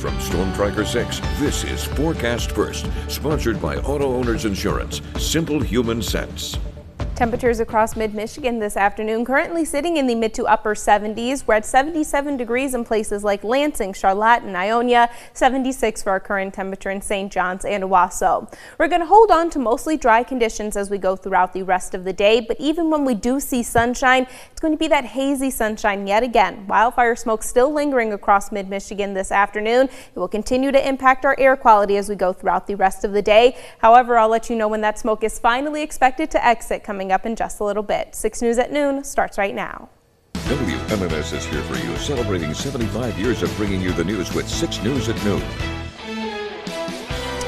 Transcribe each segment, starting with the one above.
From Storm Tracker 6, this is Forecast First, sponsored by Auto Owners Insurance. Simple human sense. Temperatures across mid-Michigan this afternoon currently sitting in the mid to upper 70s. We're at 77 degrees in places like Lansing, Charlotte, and Ionia, 76 for our current temperature in St. John's and Owasso. We're going to hold on to mostly dry conditions as we go throughout the rest of the day, but even when we do see sunshine, it's going to be that hazy sunshine yet again. Wildfire smoke still lingering across mid-Michigan this afternoon. It will continue to impact our air quality as we go throughout the rest of the day. However, I'll let you know when that smoke is finally expected to exit coming up in just a little bit. 6 News at Noon starts right now. WMMS is here for you, celebrating 75 years of bringing you the news with 6 News at Noon.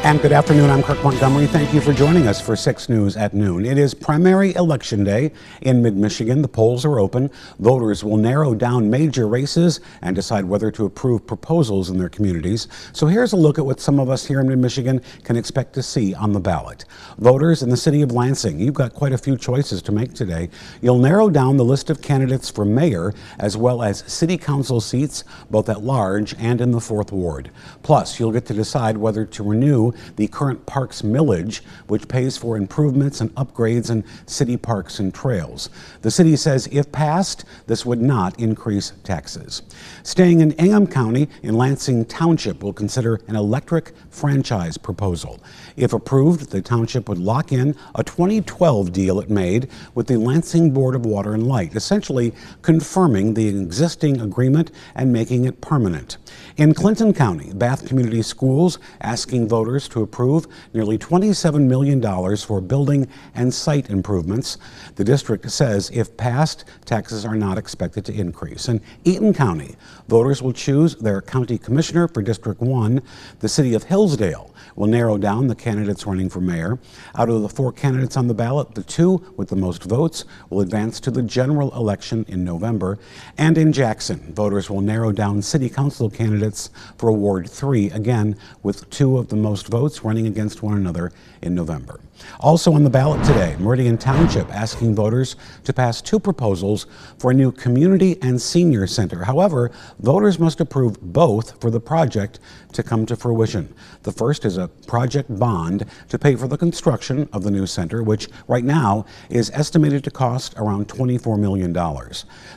And good afternoon, I'm Kirk Montgomery. Thank you for joining us for 6 News at Noon. It is primary election day in mid-Michigan. The polls are open. Voters will narrow down major races and decide whether to approve proposals in their communities. So here's a look at what some of us here in mid-Michigan can expect to see on the ballot. Voters in the city of Lansing, you've got quite a few choices to make today. You'll narrow down the list of candidates for mayor as well as city council seats, both at large and in the 4th Ward. Plus, you'll get to decide whether to renew the current parks millage, which pays for improvements and upgrades in city parks and trails. The city says if passed, this would not increase taxes. Staying in Ingham County, in Lansing Township will consider an electric franchise proposal. If approved, the township would lock in a 2012 deal it made with the Lansing Board of Water and Light, essentially confirming the existing agreement and making it permanent. In Clinton County, Bath Community Schools asking voters to approve nearly $27 million for building and site improvements. The district says if passed, taxes are not expected to increase. In Eaton County, voters will choose their county commissioner for District 1. The city of Hillsdale will narrow down the candidates running for mayor. Out of the 4 candidates on the ballot, the 2 with the most votes will advance to the general election in November. And in Jackson, voters will narrow down city council candidates for Ward 3, again with 2 of the most votes running against one another in November. Also on the ballot today, Meridian Township asking voters to pass 2 proposals for a new community and senior center. However, voters must approve both for the project to come to fruition. The first is a project bond to pay for the construction of the new center, which right now is estimated to cost around $24 million.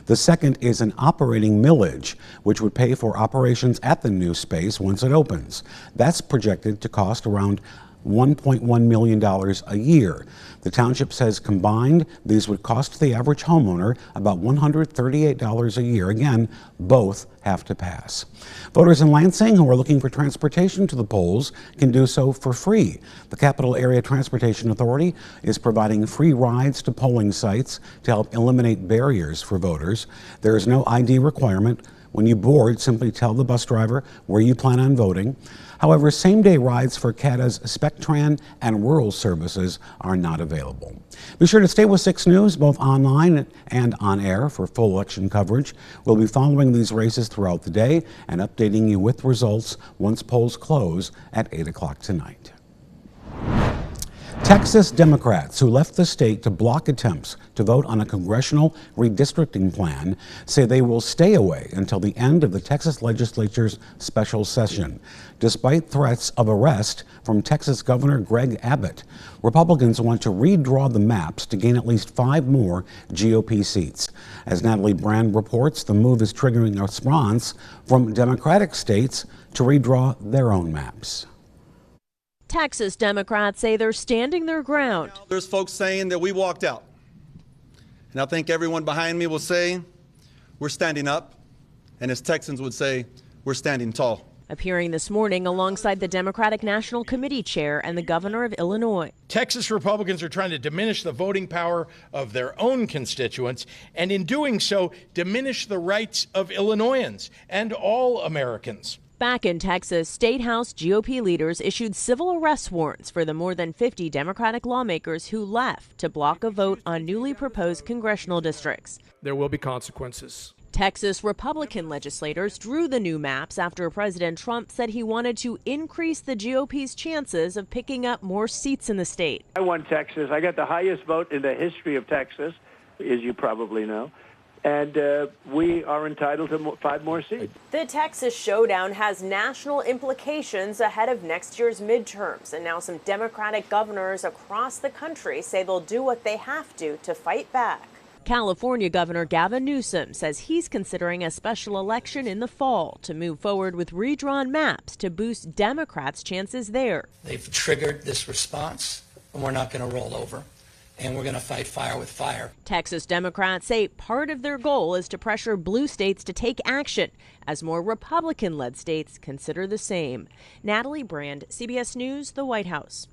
The second is an operating millage, which would pay for operations at the new space once it opens. That's projected to cost around $1.1 million a year. The township says combined, these would cost the average homeowner about $138 a year. Again, both have to pass. Voters in Lansing who are looking for transportation to the polls can do so for free. The Capital Area Transportation Authority is providing free rides to polling sites to help eliminate barriers for voters. There is no ID requirement. When you board, simply tell the bus driver where you plan on voting. However, same-day rides for CATA's Spectran and rural services are not available. Be sure to stay with 6 News, both online and on air, for full election coverage. We'll be following these races throughout the day and updating you with results once polls close at 8 o'clock tonight. Texas Democrats who left the state to block attempts to vote on a congressional redistricting plan say they will stay away until the end of the Texas legislature's special session. Despite threats of arrest from Texas Governor Greg Abbott, Republicans want to redraw the maps to gain at least 5 more GOP seats. As Natalie Brand reports, the move is triggering a response from Democratic states to redraw their own maps. Texas Democrats say they're standing their ground. There's folks saying that we walked out. And I think everyone behind me will say, we're standing up. And as Texans would say, we're standing tall. Appearing this morning alongside the Democratic National Committee chair and the governor of Illinois. Texas Republicans are trying to diminish the voting power of their own constituents, and in doing so, diminish the rights of Illinoisans and all Americans. Back in Texas, State House GOP leaders issued civil arrest warrants for the more than 50 Democratic lawmakers who left to block a vote on newly proposed congressional districts. There will be consequences. Texas Republican legislators drew the new maps after President Trump said he wanted to increase the GOP's chances of picking up more seats in the state. I won Texas. I got the highest vote in the history of Texas, as you probably know. and we are entitled to 5 more seats. The Texas showdown has national implications ahead of next year's midterms, and now some Democratic governors across the country say they'll do what they have to fight back. California Governor Gavin Newsom says he's considering a special election in the fall to move forward with redrawn maps to boost Democrats' chances there. They've triggered this response, and we're not going to roll over. And we're going to fight fire with fire. Texas Democrats say part of their goal is to pressure blue states to take action as more Republican-led states consider the same. Natalie Brand, CBS News, the White House.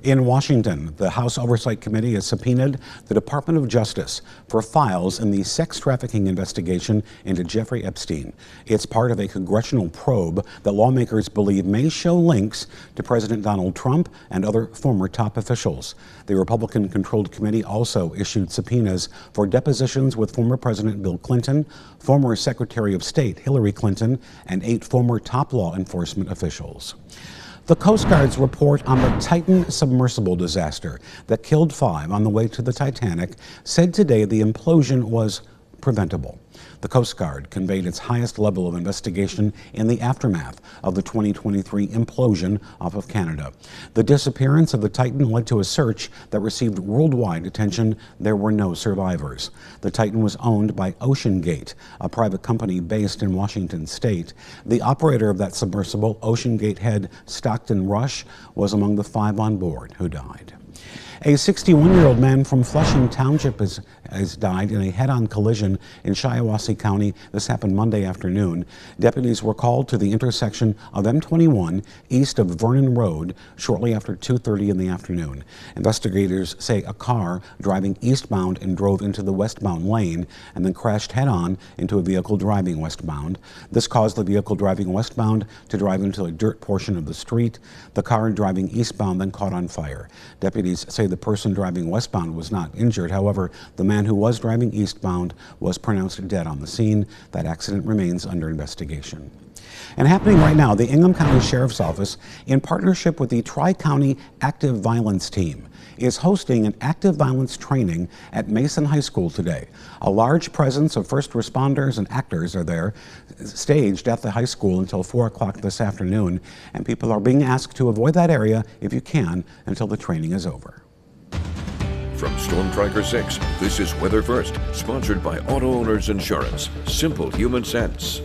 In Washington, the House Oversight Committee has subpoenaed the Department of Justice for files in the sex trafficking investigation into Jeffrey Epstein. It's part of a congressional probe that lawmakers believe may show links to President Donald Trump and other former top officials. The Republican-controlled committee also issued subpoenas for depositions with former President Bill Clinton, former Secretary of State Hillary Clinton, and 8 former top law enforcement officials. The Coast Guard's report on the Titan submersible disaster that killed 5 on the way to the Titanic said today the implosion was preventable. The Coast Guard conveyed its highest level of investigation in the aftermath of the 2023 implosion off of Canada. The disappearance of the Titan led to a search that received worldwide attention. There were no survivors. The Titan was owned by OceanGate, a private company based in Washington state. The operator of that submersible, OceanGate head Stockton Rush, was among the 5 on board who died. A 61-year-old man from Flushing Township has died in a head-on collision in Shiawassee County. This happened Monday afternoon. Deputies were called to the intersection of M21 east of Vernon Road shortly after 2:30 in the afternoon. Investigators say a car driving eastbound and drove into the westbound lane and then crashed head-on into a vehicle driving westbound. This caused the vehicle driving westbound to drive into a dirt portion of the street. The car driving eastbound then caught on fire. Deputies say the person driving westbound was not injured. However, the man who was driving eastbound was pronounced dead on the scene. That accident remains under investigation. And happening right now, the Ingham County Sheriff's Office, in partnership with the Tri-County Active Violence Team, is hosting an active violence training at Mason High School today. A large presence of first responders and actors are there, staged at the high school until 4 o'clock this afternoon, and people are being asked to avoid that area if you can until the training is over. From Storm Tracker 6, this is Weather First, sponsored by Auto Owners Insurance. Simple human sense.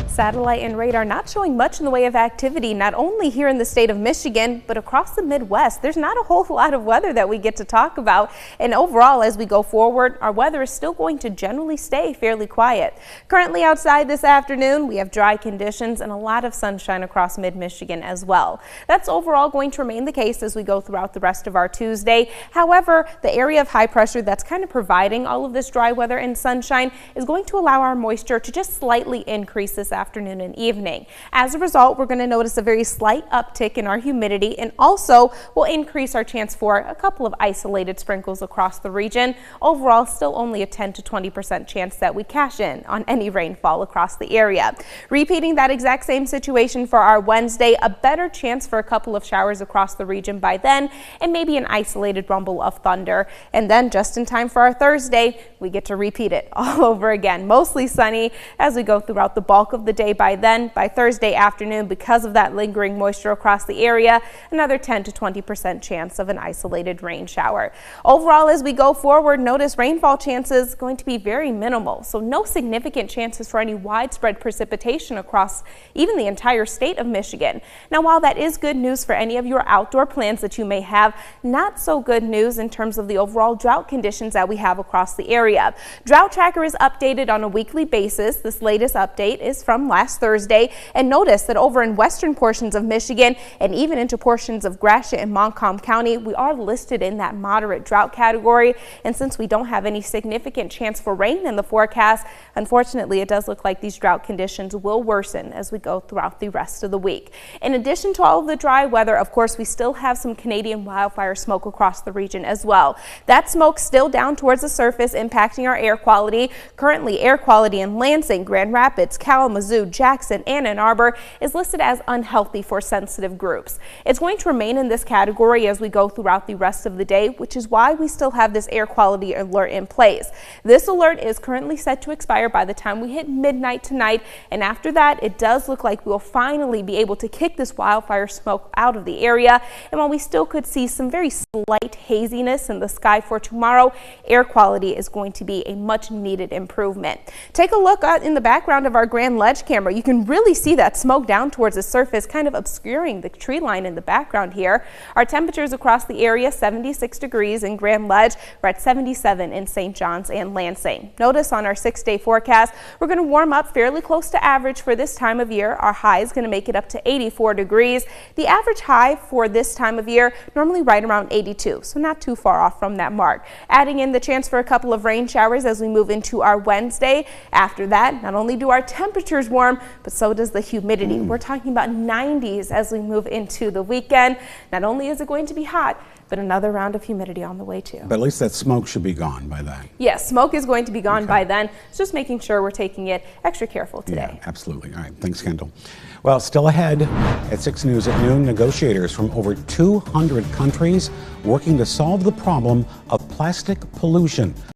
Satellite and radar not showing much in the way of activity, not only here in the state of Michigan, but across the Midwest. There's not a whole lot of weather that we get to talk about. And overall, as we go forward, our weather is still going to generally stay fairly quiet. Currently outside this afternoon, we have dry conditions and a lot of sunshine across mid-Michigan as well. That's overall going to remain the case as we go throughout the rest of our Tuesday. However, the area of high pressure that's kind of providing all of this dry weather and sunshine is going to allow our moisture to just slightly increase this afternoon and evening. As a result, we're going to notice a very slight uptick in our humidity, and also will increase our chance for a couple of isolated sprinkles across the region. Overall, still only a 10 to 20% chance that we cash in on any rainfall across the area. Repeating that exact same situation for our Wednesday, a better chance for a couple of showers across the region by then, and maybe an isolated rumble of thunder. And then just in time for our Thursday, we get to repeat it all over again. Mostly sunny as we go throughout the bulk of the day by then. By Thursday afternoon, because of that lingering moisture across the area, another 10 to 20% chance of an isolated rain shower. Overall, as we go forward, notice rainfall chances going to be very minimal, so no significant chances for any widespread precipitation across even the entire state of Michigan. Now, while that is good news for any of your outdoor plans that you may have, not so good news in terms of the overall drought conditions that we have across the area. Drought Tracker is updated on a weekly basis. This latest update is from last Thursday, and notice that over in western portions of Michigan and even into portions of Gratiot and Montcalm County, we are listed in that moderate drought category. And since we don't have any significant chance for rain in the forecast, unfortunately, it does look like these drought conditions will worsen as we go throughout the rest of the week. In addition to all of the dry weather, of course, we still have some Canadian wildfire smoke across the region as well. That smoke still down towards the surface, impacting our air quality. Currently, air quality in Lansing, Grand Rapids, Kalamazoo, Kalamazoo, Jackson, and Ann Arbor is listed as unhealthy for sensitive groups. It's going to remain in this category as we go throughout the rest of the day, which is why we still have this air quality alert in place. This alert is currently set to expire by the time we hit midnight tonight, and after that, it does look like we'll finally be able to kick this wildfire smoke out of the area. And while we still could see some very slight haziness in the sky for tomorrow, air quality is going to be a much needed improvement. Take a look out in the background of our Grand Ledge camera. You can really see that smoke down towards the surface, kind of obscuring the tree line in the background here. Our temperatures across the area, 76 degrees in Grand Ledge. We're at 77 in St. John's and Lansing. Notice on our 6-day forecast, we're going to warm up fairly close to average for this time of year. Our high is going to make it up to 84 degrees. The average high for this time of year, normally right around 82, so not too far off from that mark. Adding in the chance for a couple of rain showers as we move into our Wednesday. After that, not only do our temperatures warm, but so does the humidity. We're talking about 90s as we move into the weekend. Not only is it going to be hot, but another round of humidity on the way too. But at least that smoke should be gone by then. Yes, smoke is going to be gone by then. It's just making sure we're taking it extra careful today. Yeah, absolutely. All right, thanks, Kendall. Well, still ahead at 6 News at noon, negotiators from over 200 countries working to solve the problem of plastic pollution.